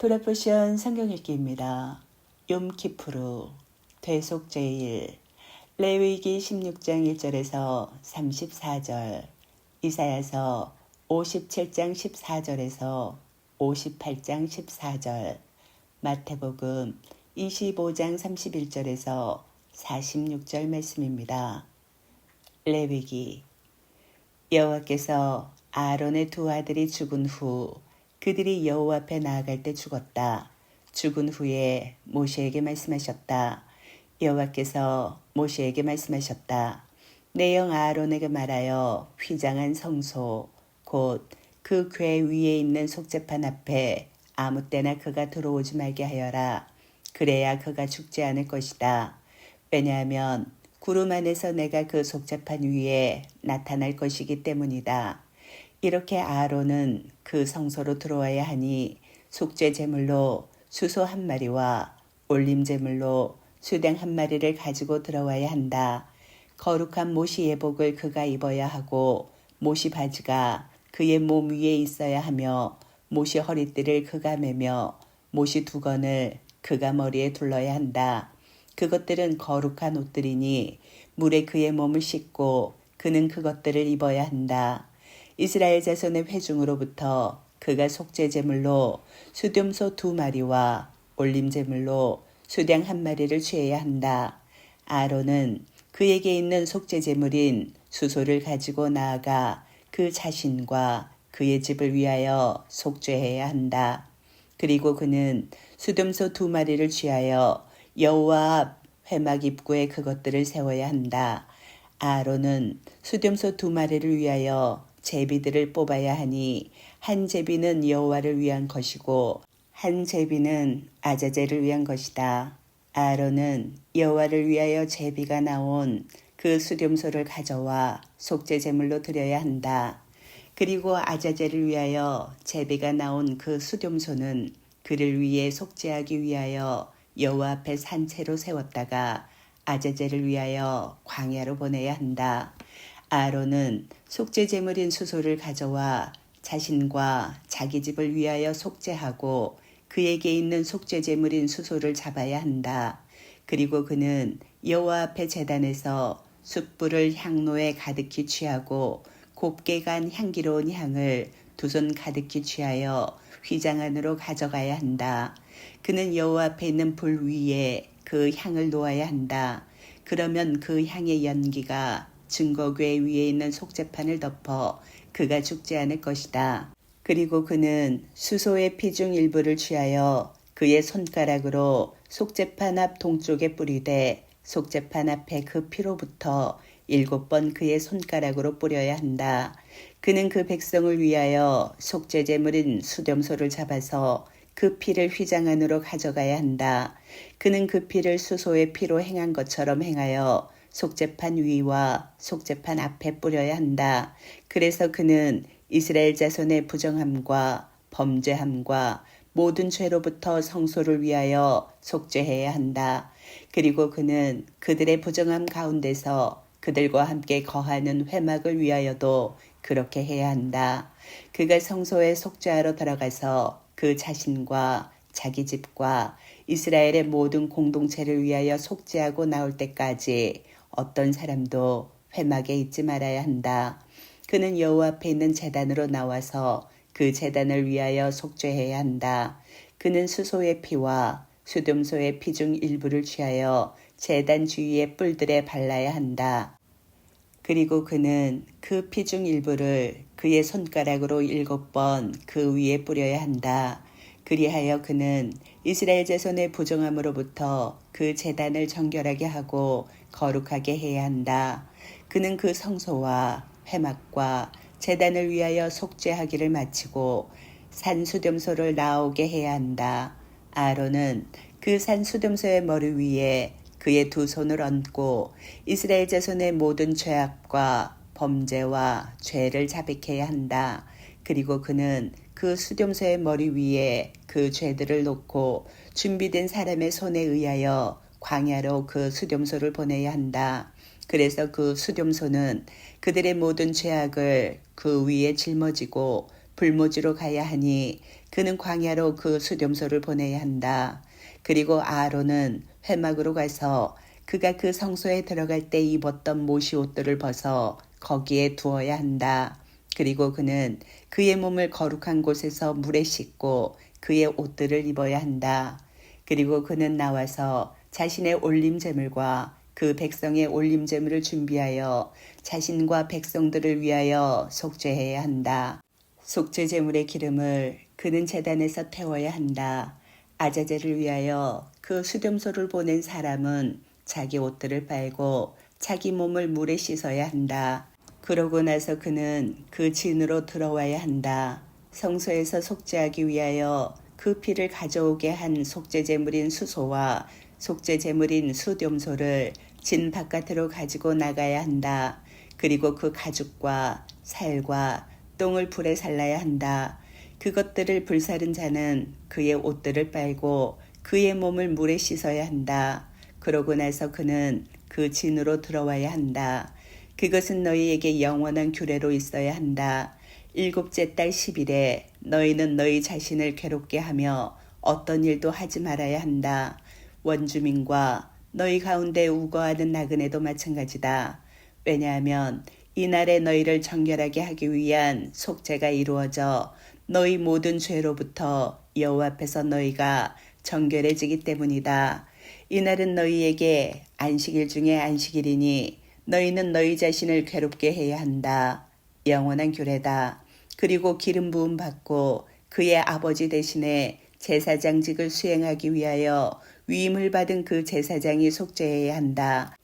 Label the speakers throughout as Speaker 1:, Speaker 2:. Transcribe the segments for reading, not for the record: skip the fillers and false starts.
Speaker 1: 도라포션 성경읽기입니다. 욤키푸르, 대속제일, 레위기 16장 1절에서 34절, 이사야서 57장 14절에서 58장 14절, 마태복음 25장 31절에서 46절 말씀입니다. 레위기. 여호와께서 아론의 두 아들이 죽은 후 그들이 여호와 앞에 나아갈 때 죽었다. 죽은 후에 모세에게 말씀하셨다. 여호와께서 모세에게 말씀하셨다. 내 영 아론에게 말하여 휘장한 성소 곧 그 궤 위에 있는 속죄판 앞에 아무 때나 그가 들어오지 말게 하여라. 그래야 그가 죽지 않을 것이다. 왜냐하면 구름 안에서 내가 그 속죄판 위에 나타날 것이기 때문이다. 이렇게 아론은 그 성소로 들어와야 하니 속죄 제물로 수소 한 마리와 올림 제물로 수댕 한 마리를 가지고 들어와야 한다. 거룩한 못이 예복을 그가 입어야 하고 못이 바지가 그의 몸 위에 있어야 하며 못이 허리띠를 그가 매며 못이 두건을 그가 머리에 둘러야 한다. 그것들은 거룩한 옷들이니 물에 그의 몸을 씻고 그는 그것들을 입어야 한다. 이스라엘 자손의 회중으로부터 그가 속죄 제물로 수뚠소 2마리와 올림 제물로 수량 1마리를 취해야 한다. 아론은 그에게 있는 속죄 제물인 수소를 가지고 나아가 그 자신과 그의 집을 위하여 속죄해야 한다. 그리고 그는 수뚠소 2마리를 취하여 여호와 앞 회막 입구에 그것들을 세워야 한다. 아론은 수뚠소 2마리를 위하여 제비들을 뽑아야 하니 한 제비는 여호와를 위한 것이고 한 제비는 아자젤을 위한 것이다. 아론은 여호와를 위하여 제비가 나온 그 수뚠소를 가져와 속죄 제물로 드려야 한다. 그리고 아자젤을 위하여 제비가 나온 그 수뚠소는 그를 위해 속죄하기 위하여 여호와 앞에 산채로 세웠다가 아자젤을 위하여 광야로 보내야 한다. 아론은 속죄 제물인 수소를 가져와 자신과 자기 집을 위하여 속죄하고 그에게 있는 속죄 제물인 수소를 잡아야 한다. 그리고 그는 여호와 앞에 제단에서 숯불을 향로에 가득히 취하고 곱게 간 향기로운 향을 2손 가득히 취하여 휘장 안으로 가져가야 한다. 그는 여호와 앞에 있는 불 위에 그 향을 놓아야 한다. 그러면 그 향의 연기가 증거궤 위에 있는 속죄판을 덮어 그가 죽지 않을 것이다. 그리고 그는 수소의 피 중 일부를 취하여 그의 손가락으로 속죄판 앞 동쪽에 뿌리되 속죄판 앞에 그 피로부터 7번 그의 손가락으로 뿌려야 한다. 그는 그 백성을 위하여 속죄 제물인 수뚠소를 잡아서 그 피를 휘장 안으로 가져가야 한다. 그는 그 피를 수소의 피로 행한 것처럼 행하여 속죄판 위와 속죄판 앞에 뿌려야 한다. 그래서 그는 이스라엘 자손의 부정함과 범죄함과 모든 죄로부터 성소를 위하여 속죄해야 한다. 그리고 그는 그들의 부정함 가운데서 그들과 함께 거하는 회막을 위하여도 그렇게 해야 한다. 그가 성소에 속죄하러 들어가서 그 자신과 자기 집과 이스라엘의 모든 공동체를 위하여 속죄하고 나올 때까지 어떤 사람도 회막에 있지 말아야 한다. 그는 여호와 앞에 있는 제단으로 나와서 그 제단을 위하여 속죄해야 한다. 그는 수소의 피와 수뚠소의 피 중 일부를 취하여 제단 주위의 뿔들에 발라야 한다. 그리고 그는 그 피 중 일부를 그의 손가락으로 7번 그 위에 뿌려야 한다. 그리하여 그는 이스라엘 자손의 부정함으로부터 그 제단을 정결하게 하고 거룩하게 해야 한다. 그는 그 성소와 회막과 제단을 위하여 속죄하기를 마치고 산 수뚠소를 나오게 해야 한다. 아론은 그 산 수뚠소의 머리 위에 그의 2손을 얹고 이스라엘 자손의 모든 죄악과 범죄와 죄를 자백해야 한다. 그리고 그는 그 수뚠소의 머리 위에 그 죄들을 놓고 준비된 사람의 손에 의하여 광야로 그 수뚠소를 보내야 한다. 그래서 그 수뚠소는 그들의 모든 죄악을 그 위에 짊어지고 불모지로 가야 하니 그는 광야로 그 수렴소를 보내야 한다. 그리고 아론은 회막으로 가서 그가 그 성소에 들어갈 때 입었던 모시 옷들을 벗어 거기에 두어야 한다. 그리고 그는 그의 몸을 거룩한 곳에서 물에 씻고 그의 옷들을 입어야 한다. 그리고 그는 나와서 자신의 올림제물과 그 백성의 올림제물을 준비하여 자신과 백성들을 위하여 속죄해야 한다. 속죄제물의 기름을 그는 제단에서 태워야 한다. 아자제를 위하여 그 수렴소를 보낸 사람은 자기 옷들을 빨고 자기 몸을 물에 씻어야 한다. 그러고 나서 그는 그 진으로 들어와야 한다. 성소에서 속죄하기 위하여 그 피를 가져오게 한 속죄제물인 수소와 속죄제물인 수렴소를 진 바깥으로 가지고 나가야 한다. 그리고 그 가죽과 살과 똥을 불에 살라야 한다. 그것들을 불사른 자는 그의 옷들을 빨고 그의 몸을 물에 씻어야 한다. 그러고 나서 그는 그 진으로 들어와야 한다. 그것은 너희에게 영원한 규례로 있어야 한다. 7째 달 10일에 너희는 너희 자신을 괴롭게 하며 어떤 일도 하지 말아야 한다. 원주민과 너희 가운데 우거하는 나그네도 마찬가지다. 왜냐하면 이날에 너희를 정결하게 하기 위한 속죄가 이루어져 너희 모든 죄로부터 여호와 앞에서 너희가 정결해지기 때문이다. 이날은 너희에게 안식일 중에 안식일이니 너희는 너희 자신을 괴롭게 해야 한다. 영원한 규례다. 그리고 기름 부음 받고 그의 아버지 대신에 제사장직을 수행하기 위하여 위임을 받은 그 제사장이 속죄해야 한다.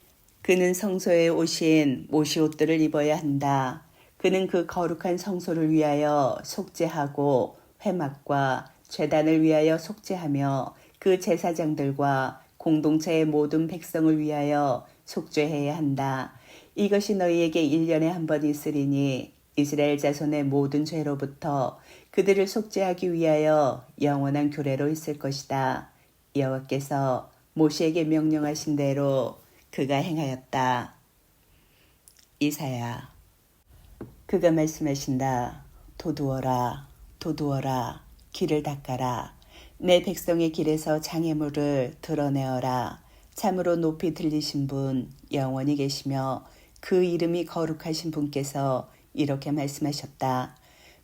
Speaker 1: 그는 성소에 오신 모시 옷들을 입어야 한다. 그는 그 거룩한 성소를 위하여 속죄하고 회막과 제단을 위하여 속죄하며 그 제사장들과 공동체의 모든 백성을 위하여 속죄해야 한다. 이것이 너희에게 1년에 한 번 있으리니 이스라엘 자손의 모든 죄로부터 그들을 속죄하기 위하여 영원한 규례로 있을 것이다. 여호와께서 모세에게 명령하신 대로 그가 행하였다. 이사야. 그가 말씀하신다. 도두어라, 도두어라, 길을 닦아라. 내 백성의 길에서 장애물을 드러내어라. 참으로 높이 들리신 분 영원히 계시며 그 이름이 거룩하신 분께서 이렇게 말씀하셨다.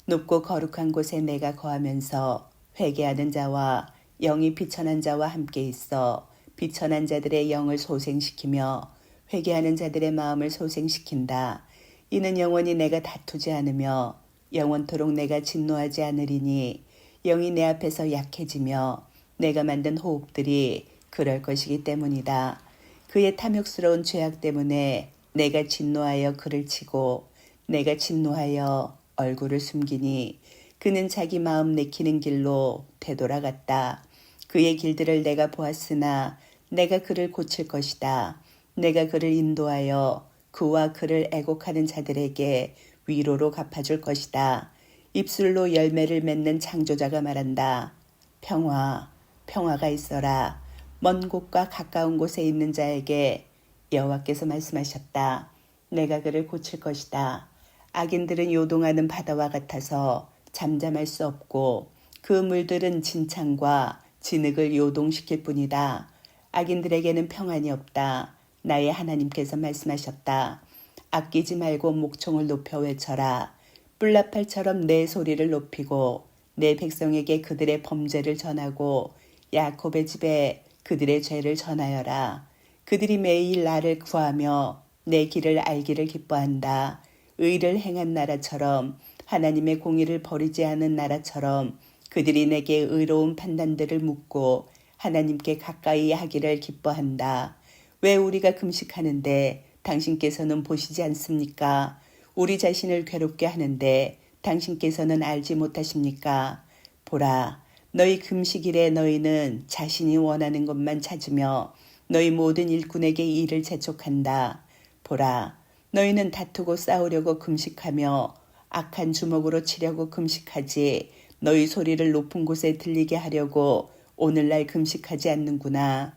Speaker 1: 높고 거룩한 곳에 내가 거하면서 회개하는 자와 영이 비천한 자와 함께 있어 비천한 자들의 영을 소생시키며 회개하는 자들의 마음을 소생시킨다. 이는 영원히 내가 다투지 않으며 영원토록 내가 진노하지 않으리니 영이 내 앞에서 약해지며 내가 만든 호흡들이 그럴 것이기 때문이다. 그의 탐욕스러운 죄악 때문에 내가 진노하여 그를 치고 내가 진노하여 얼굴을 숨기니 그는 자기 마음 내키는 길로 되돌아갔다. 그의 길들을 내가 보았으나 내가 그를 고칠 것이다. 내가 그를 인도하여 그와 그를 애곡하는 자들에게 위로로 갚아줄 것이다. 입술로 열매를 맺는 창조자가 말한다. 평화, 평화가 있어라. 먼 곳과 가까운 곳에 있는 자에게 여호와께서 말씀하셨다. 내가 그를 고칠 것이다. 악인들은 요동하는 바다와 같아서 잠잠할 수 없고 그 물들은 진창과 진흙을 요동시킬 뿐이다. 악인들에게는 평안이 없다. 나의 하나님께서 말씀하셨다. 아끼지 말고 목청을 높여 외쳐라. 뿔나팔처럼 내 소리를 높이고 내 백성에게 그들의 범죄를 전하고 야곱의 집에 그들의 죄를 전하여라. 그들이 매일 나를 구하며 내 길을 알기를 기뻐한다. 의를 행한 나라처럼 하나님의 공의를 버리지 않은 나라처럼 그들이 내게 의로운 판단들을 묻고 하나님께 가까이 하기를 기뻐한다. 왜 우리가 금식하는데 당신께서는 보시지 않습니까? 우리 자신을 괴롭게 하는데 당신께서는 알지 못하십니까? 보라, 너희 금식일에 너희는 자신이 원하는 것만 찾으며 너희 모든 일꾼에게 일을 재촉한다. 보라, 너희는 다투고 싸우려고 금식하며 악한 주먹으로 치려고 금식하지 너희 소리를 높은 곳에 들리게 하려고 오늘날 금식하지 않는구나.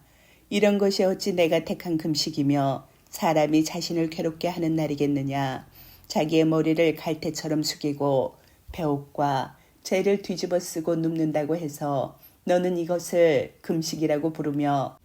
Speaker 1: 이런 것이 어찌 내가 택한 금식이며 사람이 자신을 괴롭게 하는 날이겠느냐. 자기의 머리를 갈대처럼 숙이고 배옷과 죄를 뒤집어 쓰고 눕는다고 해서 너는 이것을 금식이라고 부르며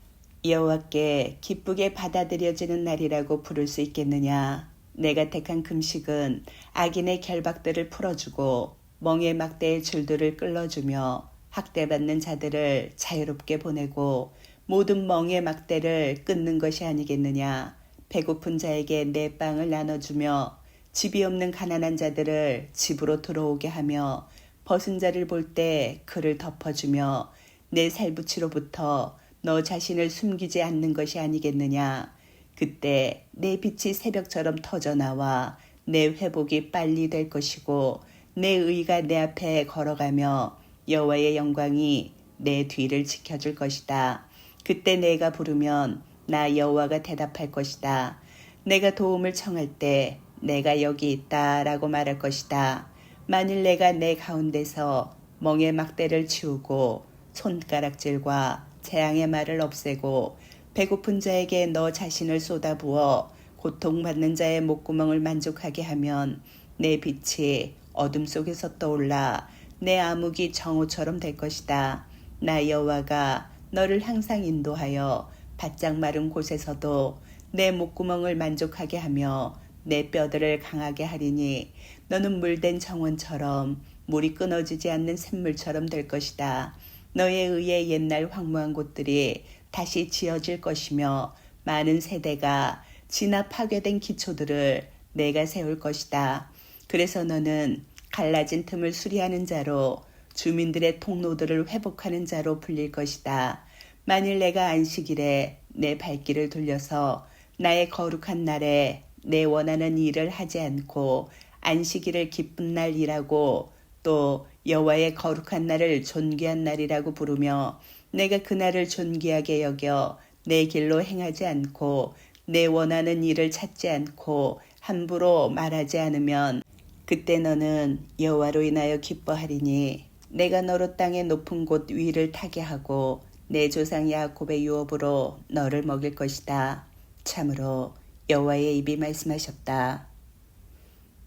Speaker 1: 여호와께 기쁘게 받아들여지는 날이라고 부를 수 있겠느냐. 내가 택한 금식은 악인의 결박들을 풀어주고 멍에 막대의 줄들을 끌어주며 학대받는 자들을 자유롭게 보내고 모든 멍에 막대를 끊는 것이 아니겠느냐. 배고픈 자에게 내 빵을 나눠주며 집이 없는 가난한 자들을 집으로 들어오게 하며 벗은 자를 볼 때 그를 덮어주며 내 살붙이로부터 너 자신을 숨기지 않는 것이 아니겠느냐. 그때 내 빛이 새벽처럼 터져나와 내 회복이 빨리 될 것이고 내 의가 내 앞에 걸어가며 여호와의 영광이 내 뒤를 지켜줄 것이다. 그때 내가 부르면 나 여호와가 대답할 것이다. 내가 도움을 청할 때 내가 여기 있다라고 말할 것이다. 만일 내가 내 가운데서 멍에 막대를 치우고 손가락질과 재앙의 말을 없애고 배고픈 자에게 너 자신을 쏟아부어 고통받는 자의 목구멍을 만족하게 하면 내 빛이 어둠 속에서 떠올라 내 암흑이 정오처럼 될 것이다. 나 여호와가 너를 항상 인도하여 바짝 마른 곳에서도 내 목구멍을 만족하게 하며 내 뼈들을 강하게 하리니 너는 물된 정원처럼 물이 끊어지지 않는 샘물처럼 될 것이다. 너에 의해 옛날 황무한 곳들이 다시 지어질 것이며 많은 세대가 지나 파괴된 기초들을 내가 세울 것이다. 그래서 너는 갈라진 틈을 수리하는 자로 주민들의 통로들을 회복하는 자로 불릴 것이다. 만일 내가 안식일에 내 발길을 돌려서 나의 거룩한 날에 내 원하는 일을 하지 않고 안식일을 기쁜 날이라고 또 여호와의 거룩한 날을 존귀한 날이라고 부르며 내가 그날을 존귀하게 여겨 내 길로 행하지 않고 내 원하는 일을 찾지 않고 함부로 말하지 않으면 그때 너는 여호와로 인하여 기뻐하리니 내가 너로 땅의 높은 곳 위를 타게 하고 내 조상 야곱의 유업으로 너를 먹일 것이다. 참으로 여호와의 입이 말씀하셨다.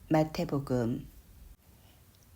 Speaker 1: 마태복음.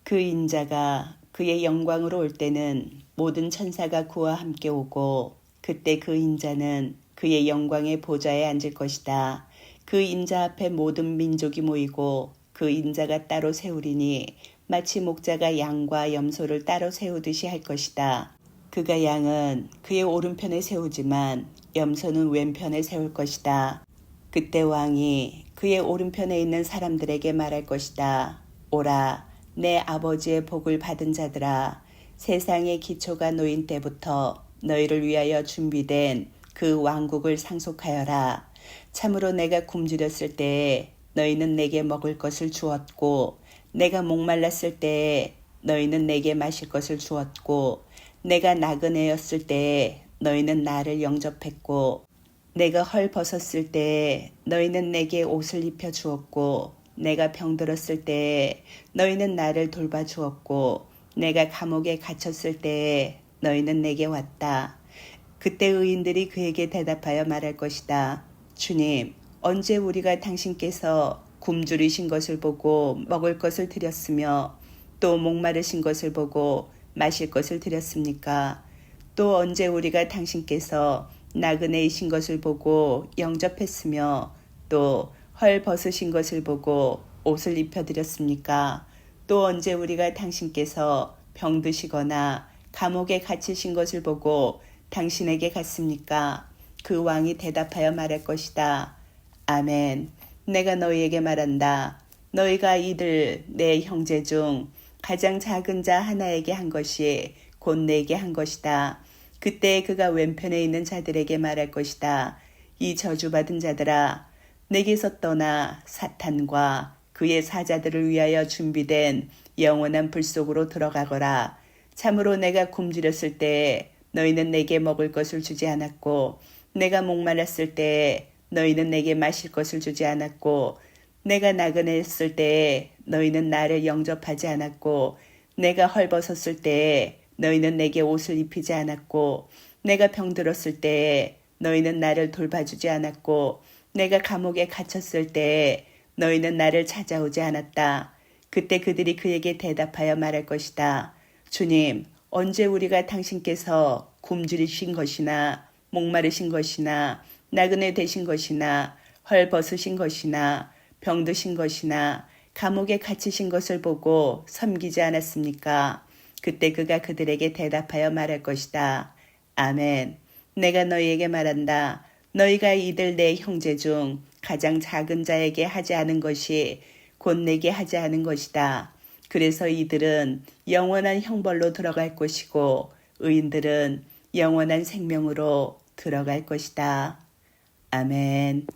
Speaker 1: 그 인자가 그의 영광으로 올 때는 모든 천사가 그와 함께 오고 그때 그 인자는 그의 영광의 보좌에 앉을 것이다. 그 인자 앞에 모든 민족이 모이고 그 인자가 따로 세우리니 마치 목자가 양과 염소를 따로 세우듯이 할 것이다. 그가 양은 그의 오른편에 세우지만 염소는 왼편에 세울 것이다. 그때 왕이 그의 오른편에 있는 사람들에게 말할 것이다. 오라, 내 아버지의 복을 받은 자들아, 세상의 기초가 놓인 때부터 너희를 위하여 준비된 그 왕국을 상속하여라. 참으로 내가 굶주렸을 때에 너희는 내게 먹을 것을 주었고 내가 목말랐을 때에 너희는 내게 마실 것을 주었고 내가 나그네였을 때에 너희는 나를 영접했고 내가 헐벗었을 때에 너희는 내게 옷을 입혀 주었고 내가 병들었을 때에 너희는 나를 돌봐 주었고 내가 감옥에 갇혔을 때에 너희는 내게 왔다. 그때 의인들이 그에게 대답하여 말할 것이다. 주님, 언제 우리가 당신께서 굶주리신 것을 보고 먹을 것을 드렸으며 또 목마르신 것을 보고 마실 것을 드렸습니까? 또 언제 우리가 당신께서 나그네이신 것을 보고 영접했으며 또 헐 벗으신 것을 보고 옷을 입혀드렸습니까? 또 언제 우리가 당신께서 병드시거나 감옥에 갇히신 것을 보고 당신에게 갔습니까? 그 왕이 대답하여 말할 것이다. 아멘. 내가 너희에게 말한다. 너희가 이들 내 형제 중 가장 작은 자 하나에게 한 것이 곧 내게 한 것이다. 그때 그가 왼편에 있는 자들에게 말할 것이다. 이 저주받은 자들아, 내게서 떠나 사탄과 그의 사자들을 위하여 준비된 영원한 불 속으로 들어가거라. 참으로 내가 굶주렸을 때에 너희는 내게 먹을 것을 주지 않았고 내가 목말랐을 때에 너희는 내게 마실 것을 주지 않았고 내가 나그네였을 때에 너희는 나를 영접하지 않았고 내가 헐벗었을 때에 너희는 내게 옷을 입히지 않았고 내가 병들었을 때에 너희는 나를 돌봐주지 않았고 내가 감옥에 갇혔을 때에 너희는 나를 찾아오지 않았다. 그때 그들이 그에게 대답하여 말할 것이다. 주님, 언제 우리가 당신께서 굶주리신 것이나 목마르신 것이나 나그네 되신 것이나 헐벗으신 것이나 병드신 것이나 감옥에 갇히신 것을 보고 섬기지 않았습니까? 그때 그가 그들에게 대답하여 말할 것이다. 아멘. 내가 너희에게 말한다. 너희가 이들 내 형제 중 가장 작은 자에게 하지 않은 것이 곧 내게 하지 않은 것이다. 그래서 이들은 영원한 형벌로 들어갈 것이고 의인들은 영원한 생명으로 들어갈 것이다. 아멘.